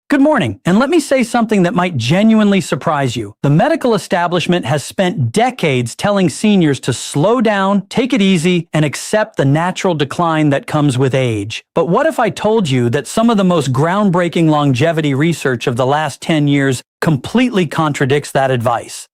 Good morning, and let me say something that might genuinely surprise you. The medical establishment has spent decades telling seniors to slow down, take it easy, and accept the natural decline that comes with age. But what if I told you that some of the most groundbreaking longevity research of the last 10 years completely contradicts that advice?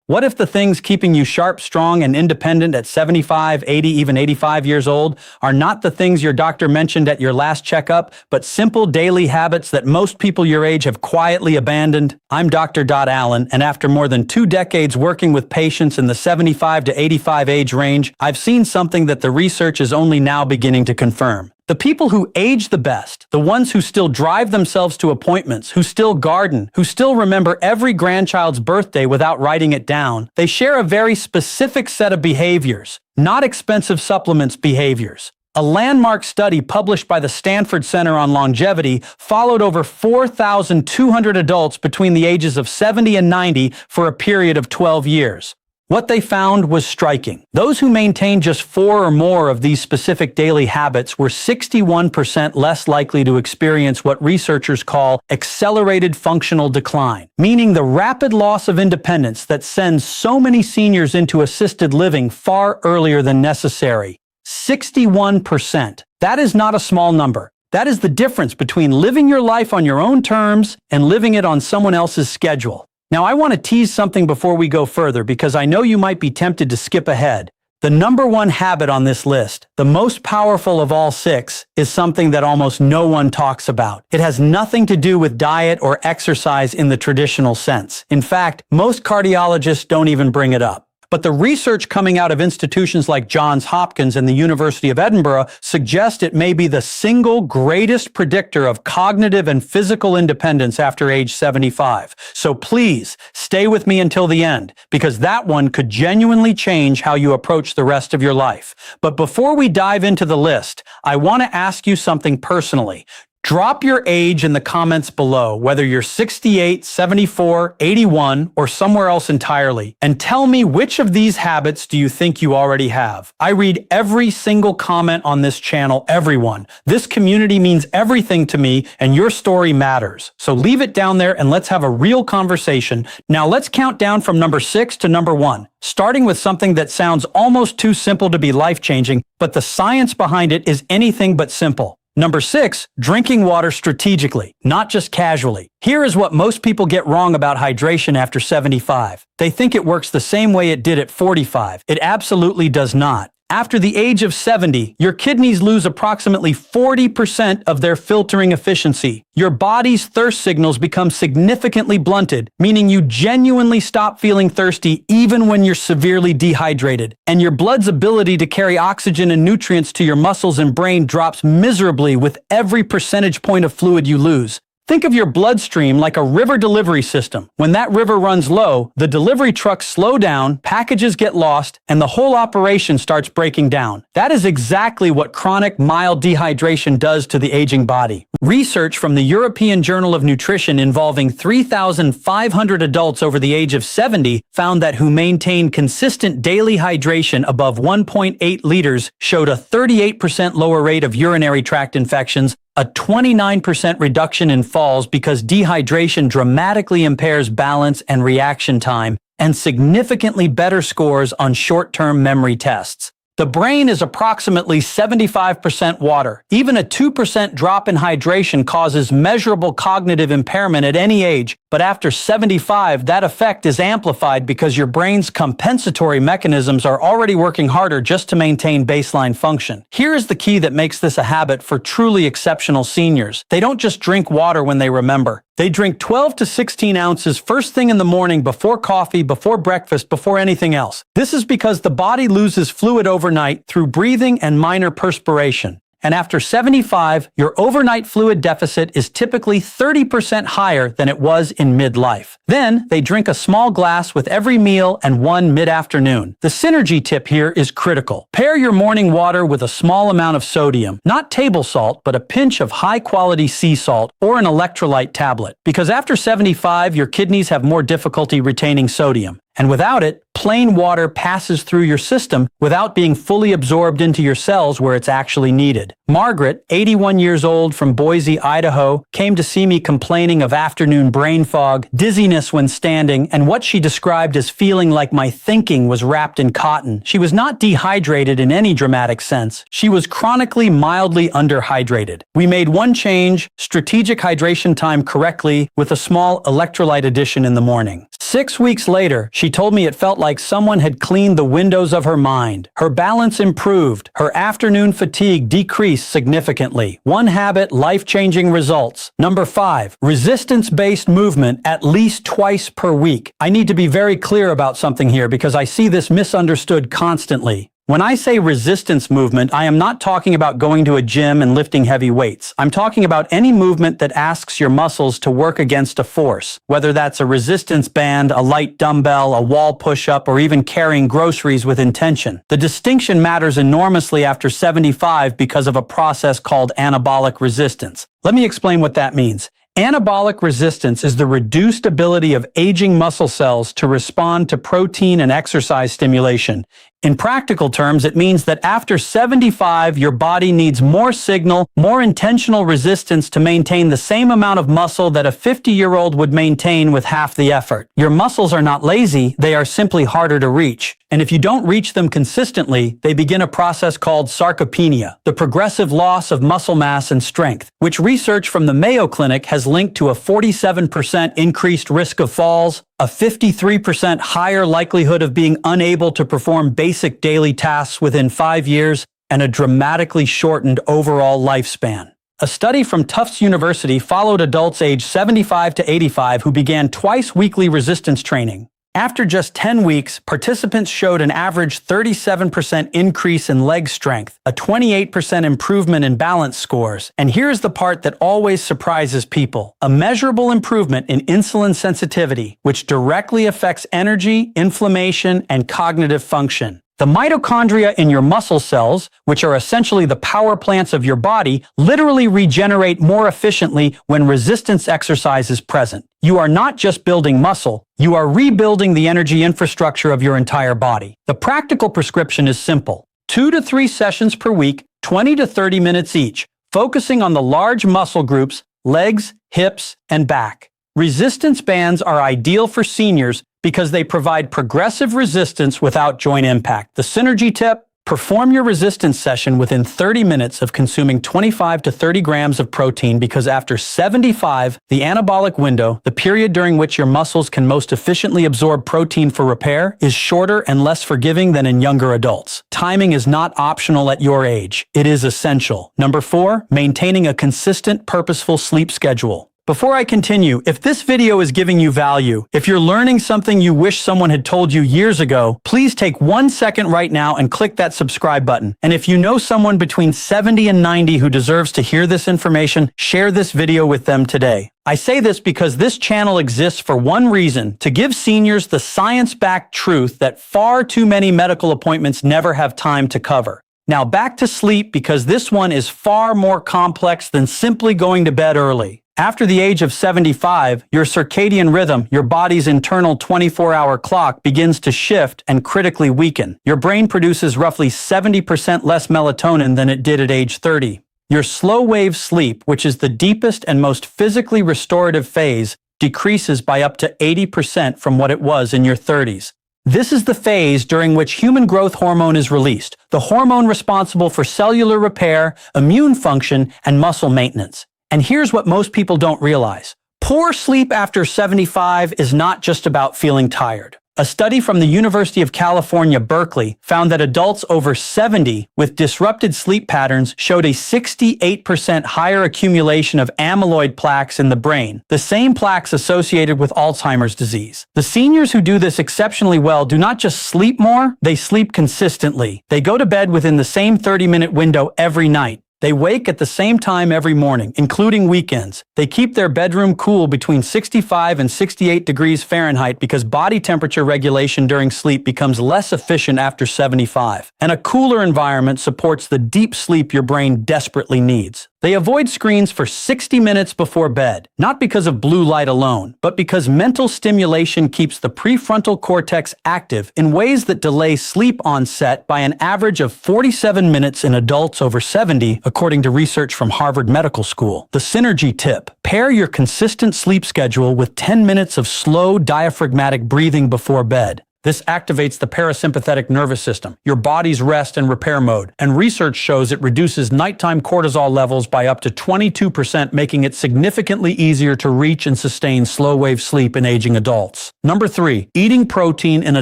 What if the things keeping you sharp, strong, and independent at 75, 80, even 85 years old are not the things your doctor mentioned at your last checkup, but simple daily habits that most people your age have quietly abandoned? I'm Dr. Allen, and after more than 2 decades working with patients in the 75 to 85 age range, I've seen something that the research is only now beginning to confirm. The people who age the best, the ones who still drive themselves to appointments, who still garden, who still remember every grandchild's birthday without writing it down, they share a very specific set of behaviors, not expensive supplements behaviors. A landmark study published by the Stanford Center on Longevity followed over 4,200 adults between the ages of 70 and 90 for a period of 12 years. What they found was striking. Those who maintained just 4 or more of these specific daily habits were 61% less likely to experience what researchers call accelerated functional decline, meaning the rapid loss of independence that sends so many seniors into assisted living far earlier than necessary. 61%. That is not a small number. That is the difference between living your life on your own terms and living it on someone else's schedule. Now, I want to tease something before we go further because I know you might be tempted to skip ahead. The number 1 habit on this list, the most powerful of all 6, is something that almost no one talks about. It has nothing to do with diet or exercise in the traditional sense. In fact, most cardiologists don't even bring it up. But the research coming out of institutions like Johns Hopkins and the University of Edinburgh suggests it may be the single greatest predictor of cognitive and physical independence after age 75. So please, stay with me until the end, because that one could genuinely change how you approach the rest of your life. But before we dive into the list, I want to ask you something personally. Drop your age in the comments below, whether you're 68, 74, 81, or somewhere else entirely, and tell me which of these habits do you think you already have. I read every single comment on this channel, everyone. This community means everything to me, and your story matters. So leave it down there and let's have a real conversation. Now let's count down from number 6 to number 1, starting with something that sounds almost too simple to be life-changing, but the science behind it is anything but simple. Number 6, drinking water strategically, not just casually. Here is what most people get wrong about hydration after 75. They think it works the same way it did at 45. It absolutely does not. After the age of 70, your kidneys lose approximately 40% of their filtering efficiency. Your body's thirst signals become significantly blunted, meaning you genuinely stop feeling thirsty even when you're severely dehydrated. And your blood's ability to carry oxygen and nutrients to your muscles and brain drops miserably with every percentage point of fluid you lose. Think of your bloodstream like a river delivery system. When that river runs low, the delivery trucks slow down, packages get lost, and the whole operation starts breaking down. That is exactly what chronic mild dehydration does to the aging body. Research from the European Journal of Nutrition involving 3,500 adults over the age of 70 found that who maintained consistent daily hydration above 1.8 liters showed a 38% lower rate of urinary tract infections, a 29% reduction in falls because dehydration dramatically impairs balance and reaction time, and significantly better scores on short-term memory tests. The brain is approximately 75% water. Even a 2% drop in hydration causes measurable cognitive impairment at any age, but after 75, that effect is amplified because your brain's compensatory mechanisms are already working harder just to maintain baseline function. Here is the key that makes this a habit for truly exceptional seniors. They don't just drink water when they remember. They drink 12 to 16 ounces first thing in the morning, before coffee, before breakfast, before anything else. This is because the body loses fluid overnight through breathing and minor perspiration. And after 75, your overnight fluid deficit is typically 30% higher than it was in midlife. Then, they drink a small glass with every meal and one mid-afternoon. The synergy tip here is critical. Pair your morning water with a small amount of sodium, not table salt, but a pinch of high-quality sea salt or an electrolyte tablet. Because after 75, your kidneys have more difficulty retaining sodium. And without it, plain water passes through your system without being fully absorbed into your cells where it's actually needed. Margaret, 81 years old from Boise, Idaho, came to see me complaining of afternoon brain fog, dizziness when standing, and what she described as feeling like my thinking was wrapped in cotton. She was not dehydrated in any dramatic sense. She was chronically mildly underhydrated. We made one change, strategic hydration time correctly, with a small electrolyte addition in the morning. 6 weeks later, she told me it felt like someone had cleaned the windows of her mind. Her balance improved. Her afternoon fatigue decreased significantly. One habit, life-changing results. Number 5, resistance-based movement at least twice per week. I need to be very clear about something here because I see this misunderstood constantly. When I say resistance movement, I am not talking about going to a gym and lifting heavy weights. I'm talking about any movement that asks your muscles to work against a force, whether that's a resistance band, a light dumbbell, a wall push-up, or even carrying groceries with intention. The distinction matters enormously after 75 because of a process called anabolic resistance. Let me explain what that means. Anabolic resistance is the reduced ability of aging muscle cells to respond to protein and exercise stimulation. In practical terms, it means that after 75, your body needs more signal, more intentional resistance to maintain the same amount of muscle that a 50-year-old would maintain with half the effort. Your muscles are not lazy, they are simply harder to reach. And if you don't reach them consistently, they begin a process called sarcopenia, the progressive loss of muscle mass and strength, which research from the Mayo Clinic has linked to a 47% increased risk of falls, a 53% higher likelihood of being unable to perform basic daily tasks within 5 years, and a dramatically shortened overall lifespan. A study from Tufts University followed adults aged 75 to 85 who began twice-weekly resistance training. After just 10 weeks, participants showed an average 37% increase in leg strength, a 28% improvement in balance scores, and here's the part that always surprises people: a measurable improvement in insulin sensitivity, which directly affects energy, inflammation, and cognitive function. The mitochondria in your muscle cells, which are essentially the power plants of your body, literally regenerate more efficiently when resistance exercise is present. You are not just building muscle, you are rebuilding the energy infrastructure of your entire body. The practical prescription is simple: 2 to 3 sessions per week, 20 to 30 minutes each, focusing on the large muscle groups, legs, hips, and back. Resistance bands are ideal for seniors because they provide progressive resistance without joint impact. The synergy tip: perform your resistance session within 30 minutes of consuming 25 to 30 grams of protein, because after 75, the anabolic window, the period during which your muscles can most efficiently absorb protein for repair, is shorter and less forgiving than in younger adults. Timing is not optional at your age. It is essential. Number 4, maintaining a consistent, purposeful sleep schedule. Before I continue, if this video is giving you value, if you're learning something you wish someone had told you years ago, please take 1 second right now and click that subscribe button. And if you know someone between 70 and 90 who deserves to hear this information, share this video with them today. I say this because this channel exists for one reason: to give seniors the science-backed truth that far too many medical appointments never have time to cover. Now back to sleep, because this one is far more complex than simply going to bed early. After the age of 75, your circadian rhythm, your body's internal 24-hour clock, begins to shift and critically weaken. Your brain produces roughly 70% less melatonin than it did at age 30. Your slow-wave sleep, which is the deepest and most physically restorative phase, decreases by up to 80% from what it was in your 30s. This is the phase during which human growth hormone is released, the hormone responsible for cellular repair, immune function, and muscle maintenance. And here's what most people don't realize: poor sleep after 75 is not just about feeling tired. A study from the University of California, Berkeley, found that adults over 70 with disrupted sleep patterns showed a 68% higher accumulation of amyloid plaques in the brain, the same plaques associated with Alzheimer's disease. The seniors who do this exceptionally well do not just sleep more, they sleep consistently. They go to bed within the same 30-minute window every night. They wake at the same time every morning, including weekends. They keep their bedroom cool between 65 and 68 degrees Fahrenheit because body temperature regulation during sleep becomes less efficient after 75. And a cooler environment supports the deep sleep your brain desperately needs. They avoid screens for 60 minutes before bed, not because of blue light alone, but because mental stimulation keeps the prefrontal cortex active in ways that delay sleep onset by an average of 47 minutes in adults over 70, according to research from Harvard Medical School. The synergy tip: pair your consistent sleep schedule with 10 minutes of slow diaphragmatic breathing before bed. This activates the parasympathetic nervous system, your body's rest and repair mode, and research shows it reduces nighttime cortisol levels by up to 22%, making it significantly easier to reach and sustain slow-wave sleep in aging adults. Number 3, eating protein in a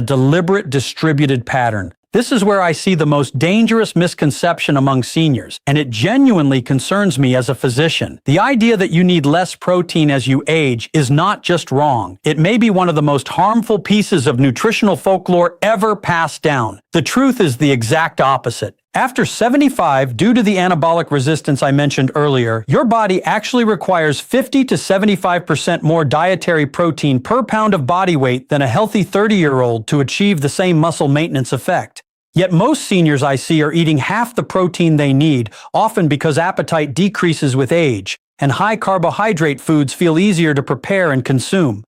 deliberate, distributed pattern. This is where I see the most dangerous misconception among seniors, and it genuinely concerns me as a physician. The idea that you need less protein as you age is not just wrong. It may be one of the most harmful pieces of nutritional folklore ever passed down. The truth is the exact opposite. After 75, due to the anabolic resistance I mentioned earlier, your body actually requires 50 to 75% more dietary protein per pound of body weight than a healthy 30-year-old to achieve the same muscle maintenance effect. Yet most seniors I see are eating half the protein they need, often because appetite decreases with age, and high-carbohydrate foods feel easier to prepare and consume.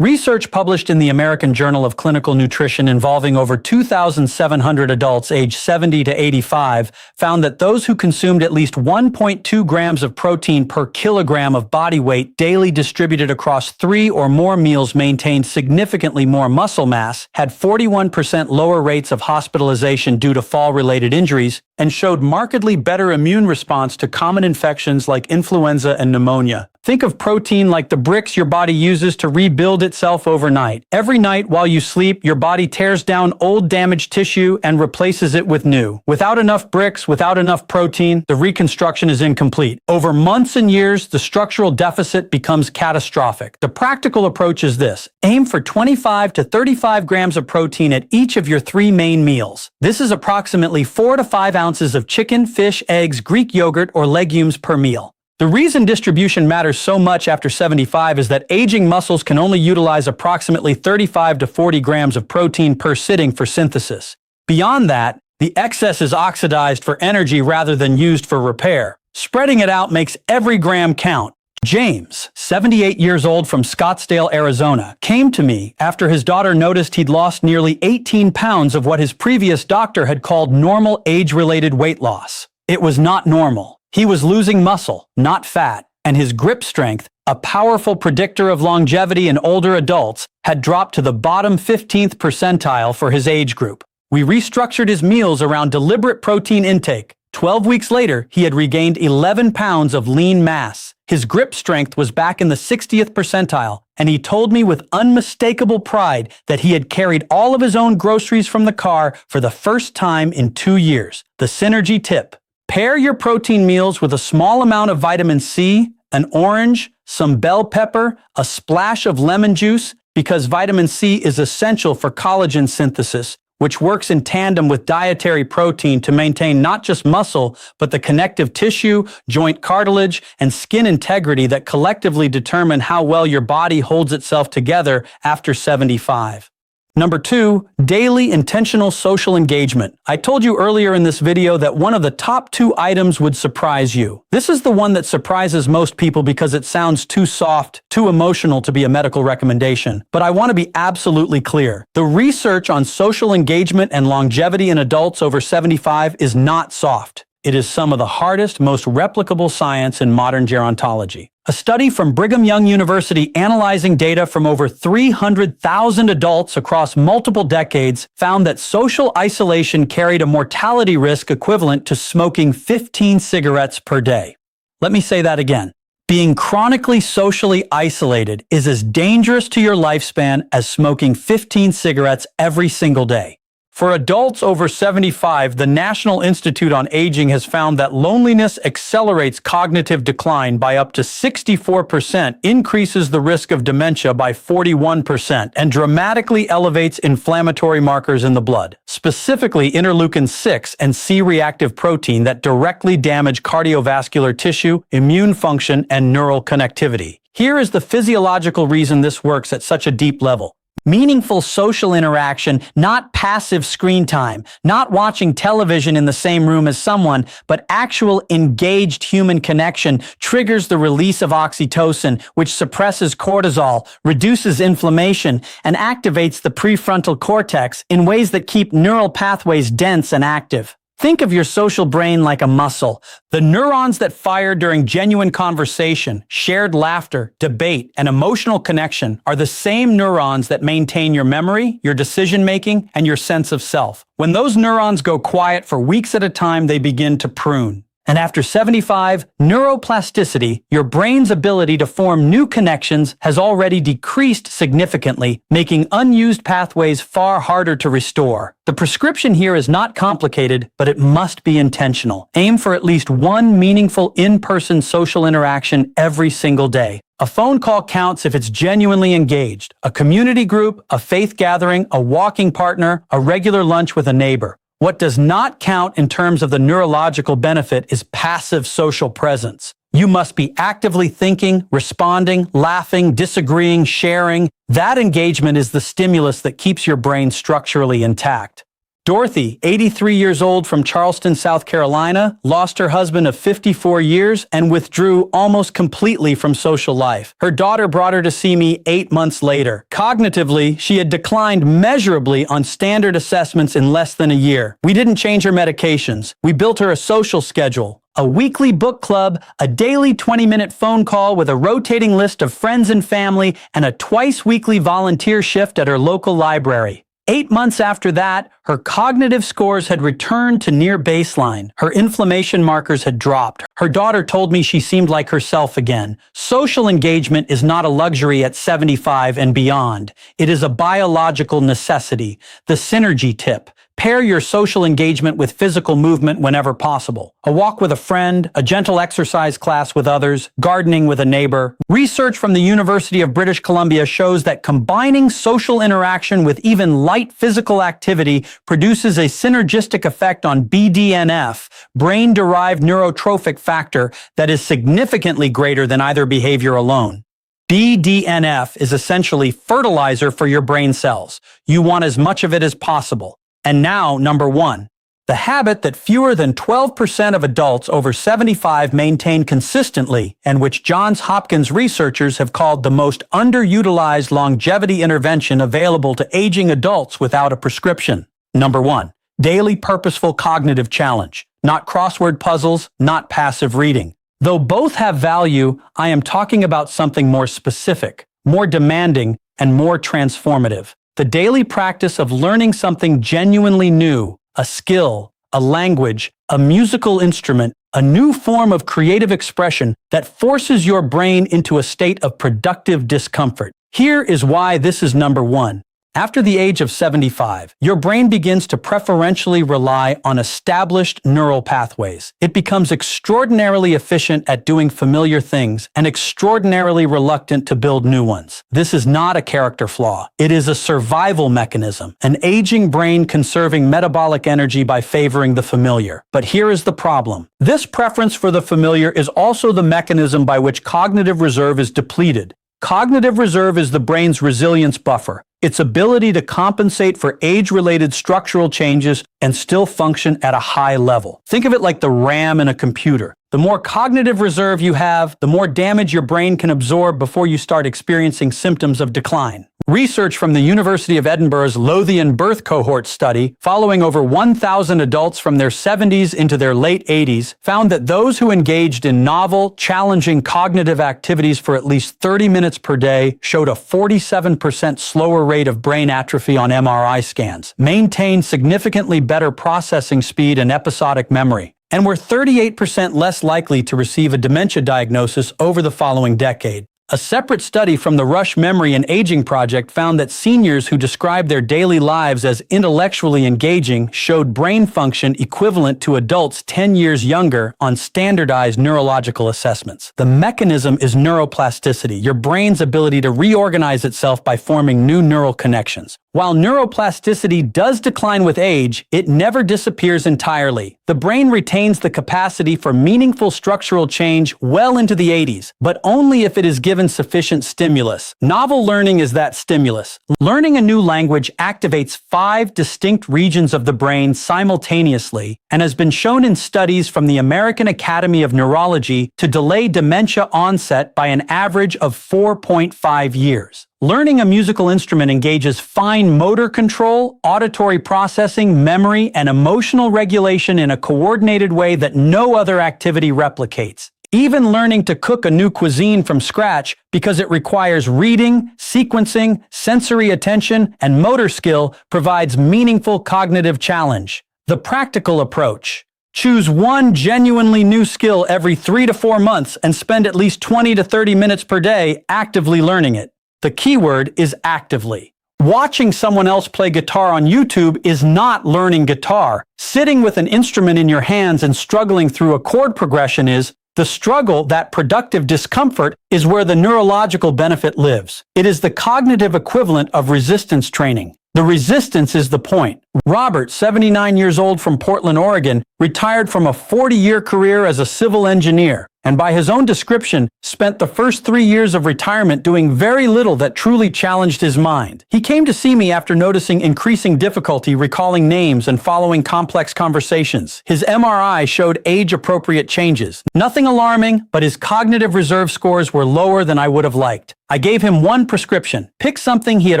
Research published in the American Journal of Clinical Nutrition involving over 2,700 adults aged 70 to 85 found that those who consumed at least 1.2 grams of protein per kilogram of body weight daily distributed across 3 or more meals maintained significantly more muscle mass, had 41% lower rates of hospitalization due to fall-related injuries, and showed markedly better immune response to common infections like influenza and pneumonia. Think of protein like the bricks your body uses to rebuild itself overnight. Every night while you sleep, your body tears down old damaged tissue and replaces it with new. Without enough bricks, without enough protein, the reconstruction is incomplete. Over months and years, the structural deficit becomes catastrophic. The practical approach is this: aim for 25 to 35 grams of protein at each of your 3 main meals. This is approximately 4 to 5 ounces of chicken, fish, eggs, Greek yogurt, or legumes per meal. The reason distribution matters so much after 75 is that aging muscles can only utilize approximately 35 to 40 grams of protein per sitting for synthesis. Beyond that, the excess is oxidized for energy rather than used for repair. Spreading it out makes every gram count. James, 78 years old from Scottsdale, Arizona, came to me after his daughter noticed he'd lost nearly 18 pounds of what his previous doctor had called normal age-related weight loss. It was not normal. He was losing muscle, not fat, and his grip strength, a powerful predictor of longevity in older adults, had dropped to the bottom 15th percentile for his age group. We restructured his meals around deliberate protein intake. 12 weeks later, he had regained 11 pounds of lean mass. His grip strength was back in the 60th percentile, and he told me with unmistakable pride that he had carried all of his own groceries from the car for the first time in 2 years. The synergy tip: pair your protein meals with a small amount of vitamin C, an orange, some bell pepper, a splash of lemon juice, because vitamin C is essential for collagen synthesis, which works in tandem with dietary protein to maintain not just muscle, but the connective tissue, joint cartilage, and skin integrity that collectively determine how well your body holds itself together after 75. Number 2, daily intentional social engagement. I told you earlier in this video that one of the top 2 items would surprise you. This is the one that surprises most people because it sounds too soft, too emotional to be a medical recommendation. But I want to be absolutely clear. The research on social engagement and longevity in adults over 75 is not soft. It is some of the hardest, most replicable science in modern gerontology. A study from Brigham Young University analyzing data from over 300,000 adults across multiple decades found that social isolation carried a mortality risk equivalent to smoking 15 cigarettes per day. Let me say that again. Being chronically socially isolated is as dangerous to your lifespan as smoking 15 cigarettes every single day. For adults over 75, the National Institute on Aging has found that loneliness accelerates cognitive decline by up to 64%, increases the risk of dementia by 41%, and dramatically elevates inflammatory markers in the blood, specifically interleukin-6 and C-reactive protein that directly damage cardiovascular tissue, immune function, and neural connectivity. Here is the physiological reason this works at such a deep level. Meaningful social interaction, not passive screen time, not watching television in the same room as someone, but actual engaged human connection triggers the release of oxytocin, which suppresses cortisol, reduces inflammation, and activates the prefrontal cortex in ways that keep neural pathways dense and active. Think of your social brain like a muscle. The neurons that fire during genuine conversation, shared laughter, debate, and emotional connection are the same neurons that maintain your memory, your decision-making, and your sense of self. When those neurons go quiet for weeks at a time, they begin to prune. And after 75, neuroplasticity, your brain's ability to form new connections, has already decreased significantly, making unused pathways far harder to restore. The prescription here is not complicated, but it must be intentional. Aim for at least one meaningful in-person social interaction every single day. A phone call counts if it's genuinely engaged. A community group, a faith gathering, a walking partner, a regular lunch with a neighbor. What does not count in terms of the neurological benefit is passive social presence. You must be actively thinking, responding, laughing, disagreeing, sharing. That engagement is the stimulus that keeps your brain structurally intact. Dorothy, 83 years old from Charleston, South Carolina, lost her husband of 54 years and withdrew almost completely from social life. Her daughter brought her to see me 8 months later. Cognitively, she had declined measurably on standard assessments in less than a year. We didn't change her medications. We built her a social schedule. A weekly book club, a daily 20-minute phone call with a rotating list of friends and family, and a twice-weekly volunteer shift at her local library. 8 months after that, her cognitive scores had returned to near baseline. Her inflammation markers had dropped. Her daughter told me she seemed like herself again. Social engagement is not a luxury at 75 and beyond. It is a biological necessity. The synergy tip. Pair your social engagement with physical movement whenever possible. A walk with a friend, a gentle exercise class with others, gardening with a neighbor. Research from the University of British Columbia shows that combining social interaction with even light physical activity produces a synergistic effect on BDNF, brain-derived neurotrophic factor, that is significantly greater than either behavior alone. BDNF is essentially fertilizer for your brain cells. You want as much of it as possible. And now, number 1. The habit that fewer than 12% of adults over 75 maintain consistently, and which Johns Hopkins researchers have called the most underutilized longevity intervention available to aging adults without a prescription. Number 1. Daily purposeful cognitive challenge. Not crossword puzzles, not passive reading. Though both have value, I am talking about something more specific, more demanding, and more transformative. The daily practice of learning something genuinely new, a skill, a language, a musical instrument, a new form of creative expression that forces your brain into a state of productive discomfort. Here is why this is number 1. After the age of 75, your brain begins to preferentially rely on established neural pathways. It becomes extraordinarily efficient at doing familiar things and extraordinarily reluctant to build new ones. This is not a character flaw. It is a survival mechanism, an aging brain conserving metabolic energy by favoring the familiar. But here is the problem. This preference for the familiar is also the mechanism by which cognitive reserve is depleted. Cognitive reserve is the brain's resilience buffer, its ability to compensate for age-related structural changes and still function at a high level. Think of it like the RAM in a computer. The more cognitive reserve you have, the more damage your brain can absorb before you start experiencing symptoms of decline. Research from the University of Edinburgh's Lothian birth cohort study, following over 1,000 adults from their 70s into their late 80s, found that those who engaged in novel, challenging cognitive activities for at least 30 minutes per day showed a 47% slower rate of brain atrophy on MRI scans, maintained significantly better processing speed and episodic memory, and were 38% less likely to receive a dementia diagnosis over the following decade. A separate study from the Rush Memory and Aging Project found that seniors who described their daily lives as intellectually engaging showed brain function equivalent to adults 10 years younger on standardized neurological assessments. The mechanism is neuroplasticity, your brain's ability to reorganize itself by forming new neural connections. While neuroplasticity does decline with age, it never disappears entirely. The brain retains the capacity for meaningful structural change well into the 80s, but only if it is given sufficient stimulus. Novel learning is that stimulus. Learning a new language activates 5 distinct regions of the brain simultaneously and has been shown in studies from the American Academy of Neurology to delay dementia onset by an average of 4.5 years. Learning a musical instrument engages fine motor control, auditory processing, memory, and emotional regulation in a coordinated way that no other activity replicates. Even learning to cook a new cuisine from scratch, because it requires reading, sequencing, sensory attention, and motor skill, provides meaningful cognitive challenge. The practical approach. Choose one genuinely new skill every 3 to 4 months and spend at least 20 to 30 minutes per day actively learning it. The keyword is actively. Watching someone else play guitar on YouTube is not learning guitar. Sitting with an instrument in your hands and struggling through a chord progression is. The struggle, that productive discomfort, is where the neurological benefit lives. It is the cognitive equivalent of resistance training. The resistance is the point. Robert, 79 years old from Portland, Oregon, retired from a 40-year career as a civil engineer, and by his own description, spent the first 3 years of retirement doing very little that truly challenged his mind. He came to see me after noticing increasing difficulty recalling names and following complex conversations. His MRI showed age-appropriate changes. Nothing alarming, but his cognitive reserve scores were lower than I would have liked. I gave him one prescription: pick something he had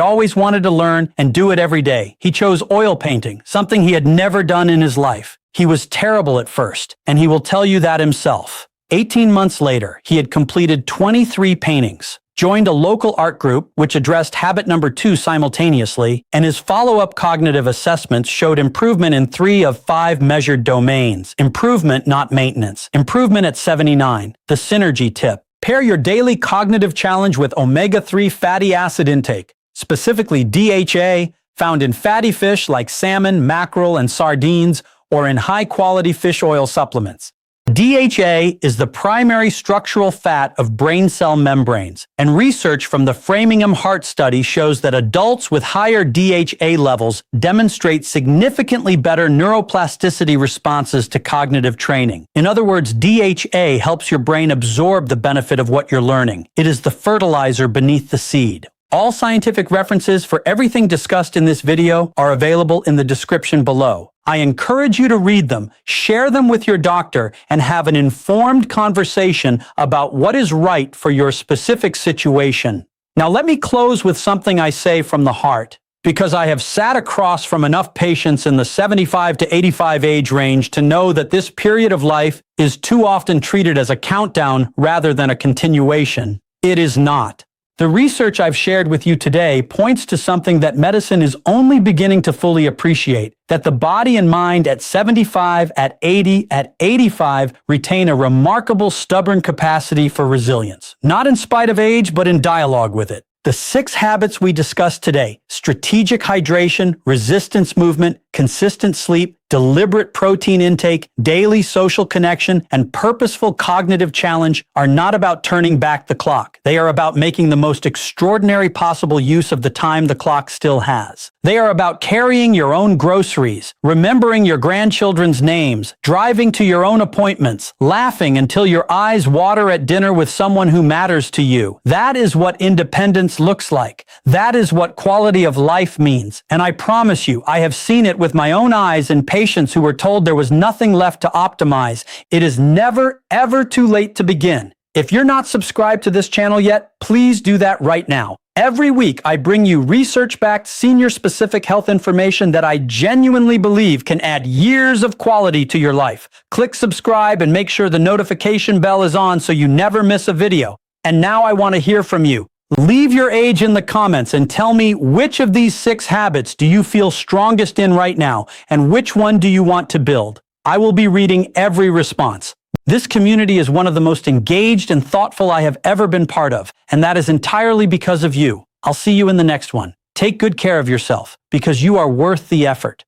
always wanted to learn and do it every day. He chose oil painting, something he had never done in his life. He was terrible at first, and he will tell you that himself. 18 months later, he had completed 23 paintings, joined a local art group which addressed habit number 2 simultaneously, and his follow-up cognitive assessments showed improvement in 3 of 5 measured domains. Improvement, not maintenance. Improvement at 79. The synergy tip. Pair your daily cognitive challenge with omega-3 fatty acid intake, specifically DHA, found in fatty fish like salmon, mackerel, and sardines, or in high-quality fish oil supplements. DHA is the primary structural fat of brain cell membranes, and research from the Framingham Heart Study shows that adults with higher DHA levels demonstrate significantly better neuroplasticity responses to cognitive training. In other words, DHA helps your brain absorb the benefit of what you're learning. It is the fertilizer beneath the seed. All scientific references for everything discussed in this video are available in the description below. I encourage you to read them, share them with your doctor, and have an informed conversation about what is right for your specific situation. Now let me close with something I say from the heart, because I have sat across from enough patients in the 75 to 85 age range to know that this period of life is too often treated as a countdown rather than a continuation. It is not. The research I've shared with you today points to something that medicine is only beginning to fully appreciate, that the body and mind at 75, at 80, at 85 retain a remarkable stubborn capacity for resilience, not in spite of age, but in dialogue with it. The 6 habits we discussed today, strategic hydration, resistance movement, consistent sleep, deliberate protein intake, daily social connection, and purposeful cognitive challenge, are not about turning back the clock. They are about making the most extraordinary possible use of the time the clock still has. They are about carrying your own groceries, remembering your grandchildren's names, driving to your own appointments, laughing until your eyes water at dinner with someone who matters to you. That is what independence looks like. That is what quality of life means. And I promise you, I have seen it with my own eyes in patients who were told there was nothing left to optimize. It is never, ever too late to begin. If you're not subscribed to this channel yet, please do that right now. Every week, I bring you research-backed, senior-specific health information that I genuinely believe can add years of quality to your life. Click subscribe and make sure the notification bell is on so you never miss a video. And now I want to hear from you. Leave your age in the comments and tell me which of these 6 habits do you feel strongest in right now, and which one do you want to build. I will be reading every response. This community is one of the most engaged and thoughtful I have ever been part of, and that is entirely because of you. I'll see you in the next one. Take good care of yourself, because you are worth the effort.